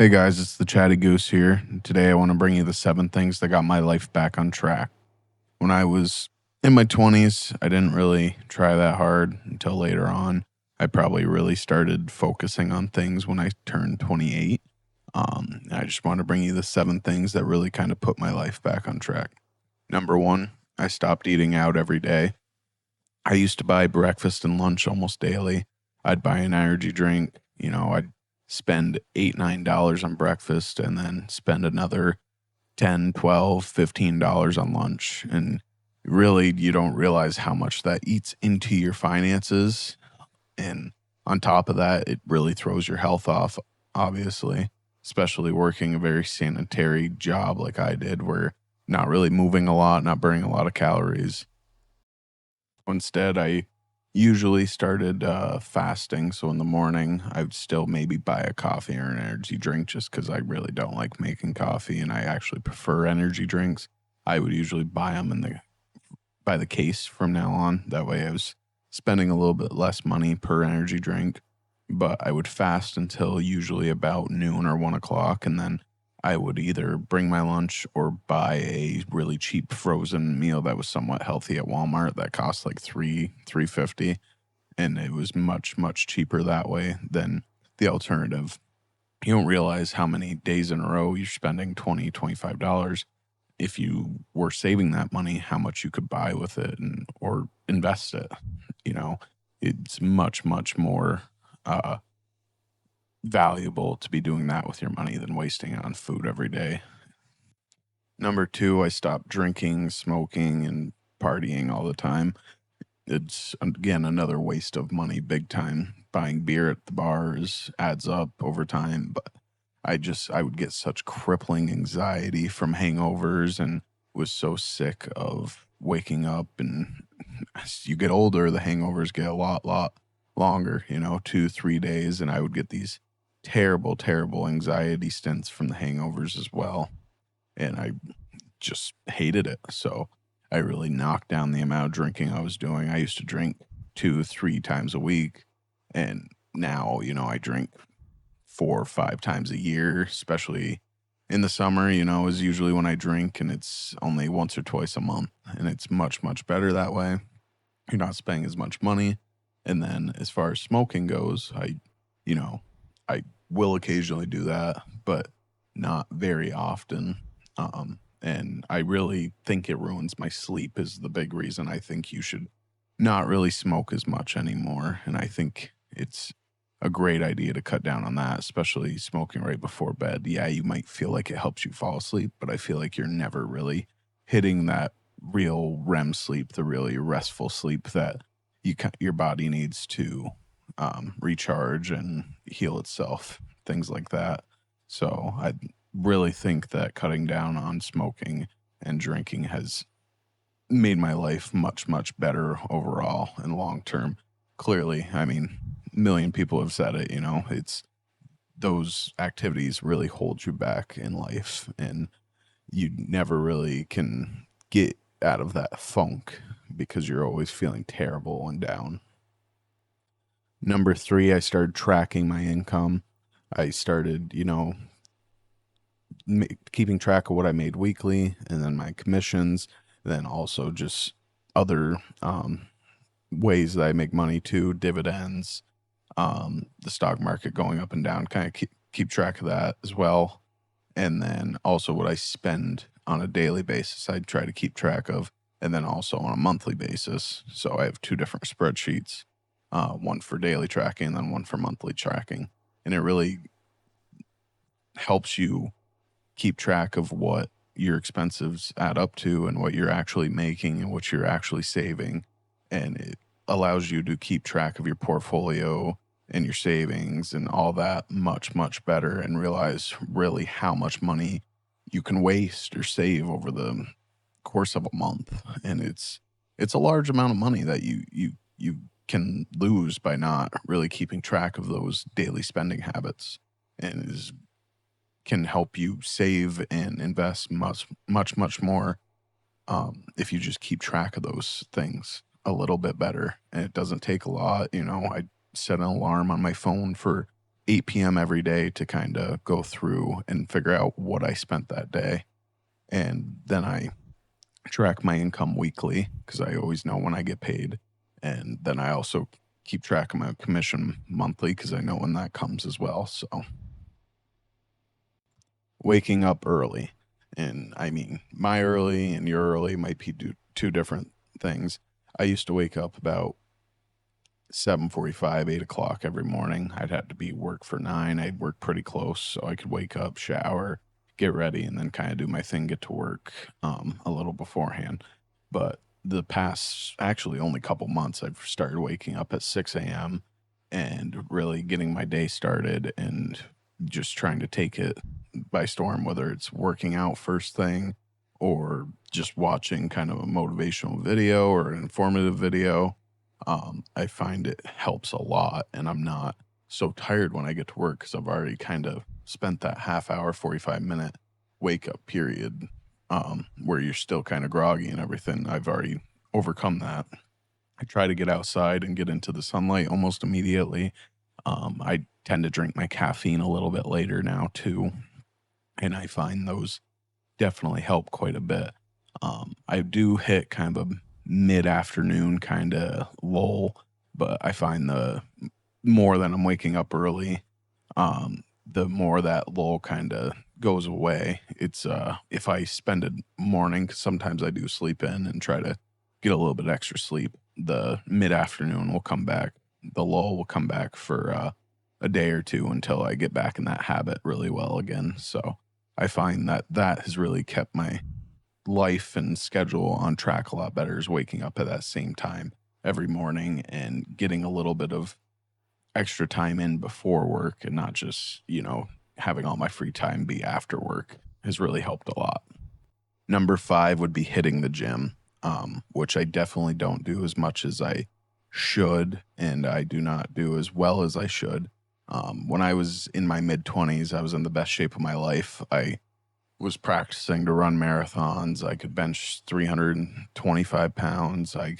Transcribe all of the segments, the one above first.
Hey guys, it's the Chatty Goose here. Today I want to bring you the 7 things that got my life back on track. When I was in my 20s, I didn't really try that hard until later on. I probably really started focusing on things when I turned 28. I just want to bring you the 7 things that really kind of put my life back on track. Number one, I stopped eating out every day. I used to buy breakfast and lunch almost daily. I'd buy an energy drink. I'd spend $8, $9 on breakfast and then spend another 10, 12, $15 on lunch. And really, you don't realize how much that eats into your finances. And on top of that, it really throws your health off, obviously, especially working a very sanitary job like I did, where not really moving a lot, not burning a lot of calories. Instead, I usually started fasting. So in the morning, I'd still maybe buy a coffee or an energy drink just because I really don't like making coffee and I actually prefer energy drinks. I would usually buy them by the case from now on. That way I was spending a little bit less money per energy drink. But I would fast until usually about noon or 1 o'clock, and then I would either bring my lunch or buy a really cheap frozen meal that was somewhat healthy at Walmart that cost like $3.50, and it was much much cheaper that way than the alternative. You don't realize how many days in a row you're spending $25. If you were saving that money, how much you could buy with it and or invest it. You know, it's much much more uh valuable to be doing that with your money than wasting it on food every day. Number two, I stopped drinking, smoking, and partying all the time. It's, again, another waste of money, big time. Buying beer at the bars adds up over time, but I would get such crippling anxiety from hangovers and was so sick of waking up. And as you get older, the hangovers get a lot longer, 2, 3 days. And I would get these terrible, terrible anxiety stints from the hangovers as well. And I just hated it. So I really knocked down the amount of drinking I was doing. I used to drink 2, 3 times a week. And now, I drink 4 or 5 times a year, especially in the summer, is usually when I drink, and it's only once or twice a month. And it's much, much better that way. You're not spending as much money. And then as far as smoking goes, you know, I will occasionally do that, but not very often. And I really think it ruins my sleep is the big reason I think you should not really smoke as much anymore. And I think it's a great idea to cut down on that, especially smoking right before bed. Yeah, you might feel like it helps you fall asleep, but I feel like you're never really hitting that real REM sleep, the really restful sleep that your body needs to recharge and heal itself, things like that. So I really think that cutting down on smoking and drinking has made my life much, much better overall and long term. Clearly, I mean, a million people have said it, it's those activities really hold you back in life and you never really can get out of that funk because you're always feeling terrible and down. Number three, I started tracking my income. I started, keeping track of what I made weekly and then my commissions, then also just other ways that I make money too, dividends, the stock market going up and down, kind of keep track of that as well. And then also what I spend on a daily basis, I try to keep track of, and then also on a monthly basis. So I have two different spreadsheets, one for daily tracking and then one for monthly tracking. And it really helps you keep track of what your expenses add up to and what you're actually making and what you're actually saving. And it allows you to keep track of your portfolio and your savings and all that much, much better and realize really how much money you can waste or save over the course of a month. And it's a large amount of money that you can lose by not really keeping track of those daily spending habits, and is can help you save and invest much, much, much more if you just keep track of those things a little bit better. And it doesn't take a lot. I set an alarm on my phone for 8 p.m. every day to kind of go through and figure out what I spent that day. And then I track my income weekly because I always know when I get paid. And then I also keep track of my commission monthly because I know when that comes as well. So waking up early, and I mean, my early and your early might be two different things. I used to wake up about 7:45, 8 o'clock every morning. I'd have to be work for 9. I'd work pretty close, so I could wake up, shower, get ready, and then kind of do my thing, get to work a little beforehand. But the past, actually only couple months, I've started waking up at 6 a.m. and really getting my day started and just trying to take it by storm, whether it's working out first thing or just watching kind of a motivational video or an informative video. I find it helps a lot, and I'm not so tired when I get to work because I've already kind of spent that half hour, 45-minute wake up period where you're still kind of groggy and everything. I've already overcome that. I try to get outside and get into the sunlight almost immediately. I tend to drink my caffeine a little bit later now too, and I find those definitely help quite a bit. I do hit kind of a mid-afternoon kind of lull, but I find the more that I'm waking up early, the more that lull kind of goes away. It's if I spend a morning, 'cause sometimes I do sleep in and try to get a little bit extra sleep, the mid-afternoon will come back. The lull will come back for a day or two until I get back in that habit really well again. So I find that that has really kept my life and schedule on track a lot better, is waking up at that same time every morning and getting a little bit of extra time in before work and not just, having all my free time be after work has really helped a lot. Number 5 would be hitting the gym, which I definitely don't do as much as I should, and I do not do as well as I should. When I was in my mid 20s, I was in the best shape of my life. I was practicing to run marathons. I could bench 325 pounds. I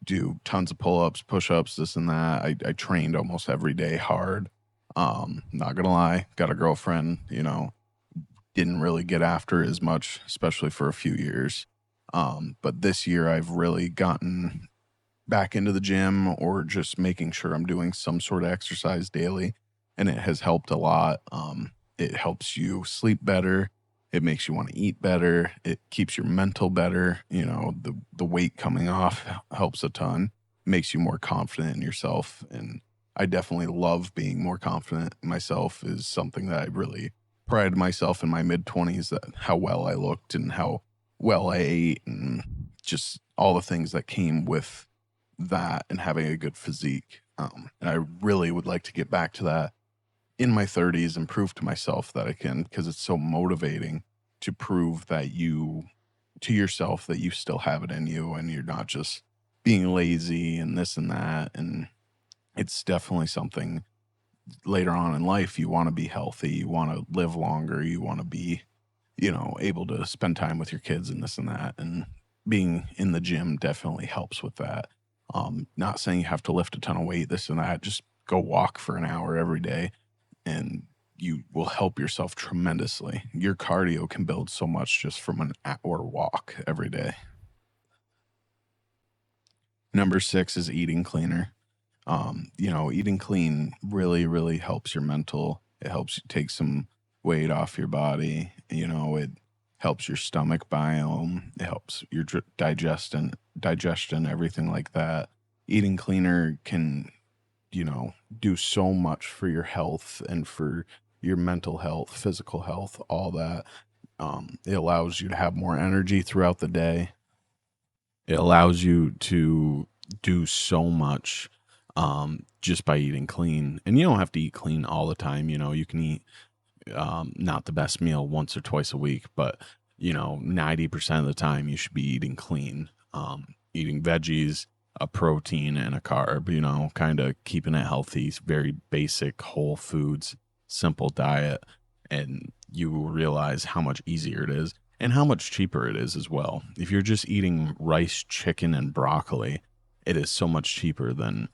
do tons of pull-ups, push-ups, this and that. I trained almost every day hard. Not gonna lie, got a girlfriend, didn't really get after it as much, especially for a few years. But this year I've really gotten back into the gym or just making sure I'm doing some sort of exercise daily, and it has helped a lot. It helps you sleep better. It makes you want to eat better. It keeps your mental better. The weight coming off helps a ton, makes you more confident in yourself. And I definitely love being more confident in myself, is something that I really prided myself in my mid 20s, that how well I looked and how well I ate and just all the things that came with that and having a good physique. And I really would like to get back to that in my 30s and prove to myself that I can, because it's so motivating to prove that to yourself that you still have it in you and you're not just being lazy and this and that. And it's definitely something later on in life. You want to be healthy, you want to live longer, you want to be, able to spend time with your kids and this and that. And being in the gym definitely helps with that. Not saying you have to lift a ton of weight, this and that. Just go walk for an hour every day and you will help yourself tremendously. Your cardio can build so much just from an hour walk every day. Number 6 is eating cleaner. Eating clean really, really helps your mental. It helps you take some weight off your body. It helps your stomach biome. It helps your digestion, everything like that. Eating cleaner can, do so much for your health and for your mental health, physical health, all that. It allows you to have more energy throughout the day. It allows you to do so much just by eating clean. And you don't have to eat clean all the time. You can eat not the best meal once or twice a week, but 90% of the time you should be eating clean, eating veggies, a protein and a carb, kind of keeping it healthy, very basic whole foods, simple diet. And you will realize how much easier it is and how much cheaper it is as well. If you're just eating rice, chicken, and broccoli, it is so much cheaper than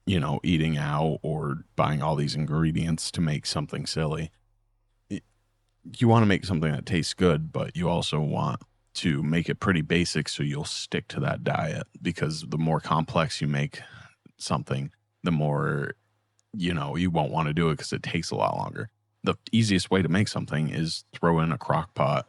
eating out or buying all these ingredients to make something silly. Y- You want to make something that tastes good, but you also want to make it pretty basic so you'll stick to that diet, because the more complex you make something, the more, you won't want to do it because it takes a lot longer. The easiest way to make something is throw in a crock pot,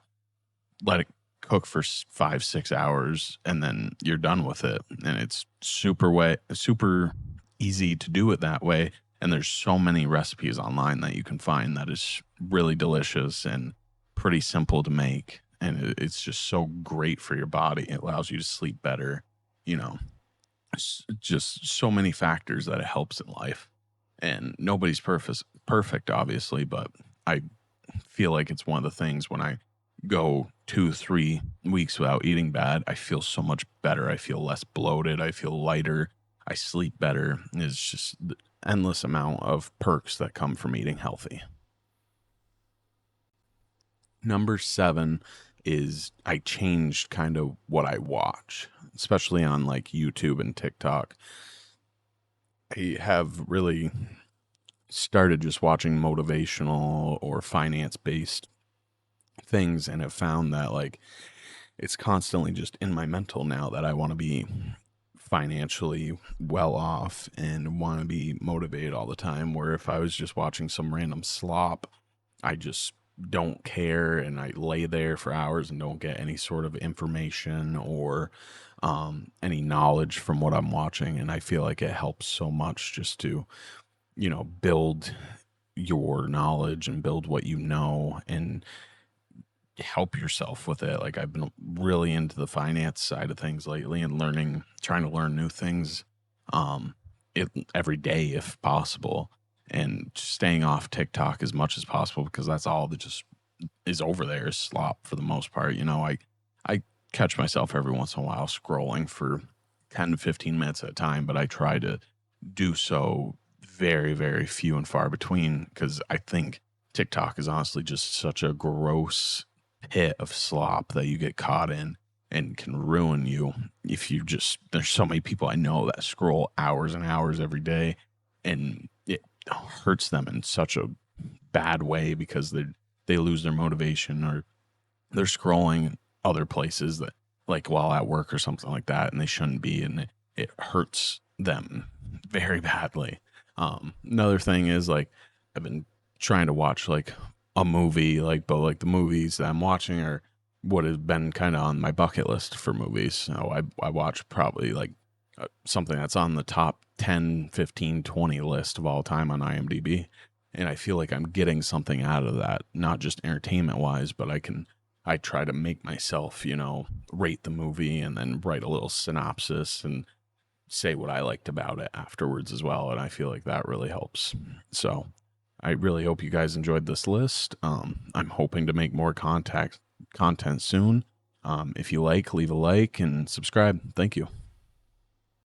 let it cook for 5, 6 hours, and then you're done with it. And it's super easy to do it that way. And there's so many recipes online that you can find that is really delicious and pretty simple to make. And it's just so great for your body. It allows you to sleep better, you know, just so many factors that it helps in life. And nobody's perfect, obviously, but I feel like it's one of the things when I go 2, 3 weeks without eating bad, I feel so much better. I feel less bloated. I feel lighter. I sleep better. It's just the endless amount of perks that come from eating healthy. Number 7 is I changed kind of what I watch, especially on like YouTube and TikTok. I have really started just watching motivational or finance based things, and have found that like it's constantly just in my mental now that I want to be financially well off and want to be motivated all the time. Where if I was just watching some random slop, I just don't care and I lay there for hours and don't get any sort of information or any knowledge from what I'm watching. And I feel like it helps so much just to, build your knowledge and build what you know and help yourself with it. Like I've been really into the finance side of things lately and trying to learn new things um it, every day if possible, and staying off TikTok as much as possible because that's all that just is over there is slop for the most part. I catch myself every once in a while scrolling for 10 to 15 minutes at a time, but I try to do so very, very few and far between because I think TikTok is honestly just such a gross pit of slop that you get caught in and can ruin you if you just there's so many people I know that scroll hours and hours every day, and it hurts them in such a bad way because they lose their motivation, or they're scrolling other places that like while at work or something like that and they shouldn't be, and it hurts them very badly. Another thing is like I've been trying to watch like a movie, like but like the movies that I'm watching are what has been kind of on my bucket list for movies. So I watch probably like something that's on the top 10, 15, 20 list of all time on IMDb. And I feel like I'm getting something out of that, not just entertainment wise, but I try to make myself, rate the movie and then write a little synopsis and say what I liked about it afterwards as well. And I feel like that really helps. So I really hope you guys enjoyed this list. I'm hoping to make more content soon. If you like, leave a like and subscribe. Thank you.